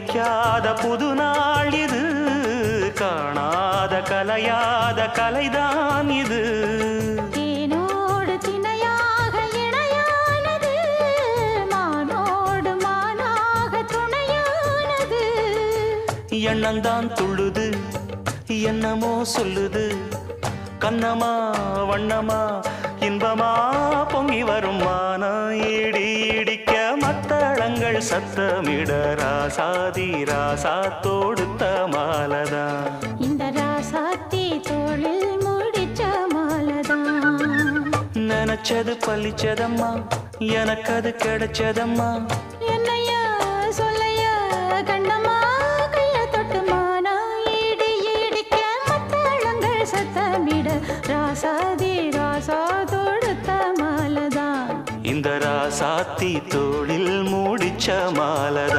படிக்காத புது நாள் இது, காணாத கலையாத கலைதான் இது. தேனோடு திணையாக இணையானது, மானோடு மானாக துணையானது. எண்ணந்தான் துள்ளுது என்னமோ சொல்லுது, கண்ணமா வண்ணமா இன்பமா பொங்கி வரும் மானா இடி இடிக்க மத்தளங்கள் சத்தமிட ராசாதி ராசா தொடுத்த மாலதான். இந்த ராசாத்தி தோளில் முடிச்ச மாலதான். நினைச்சது பழிச்சதம்மா, எனக்கு அது கிடைச்சதம்மா. என்னையா சொல்லையா கண்ணம்மா, கைய தொட்டு மானா இடி இடிக்க மத்தளங்கள் சத்தமிட ராசாதி ராசா தொடுத்த மாலதான். இந்த ராசாத்தி தோளில் முடிச்ச மாலதான்.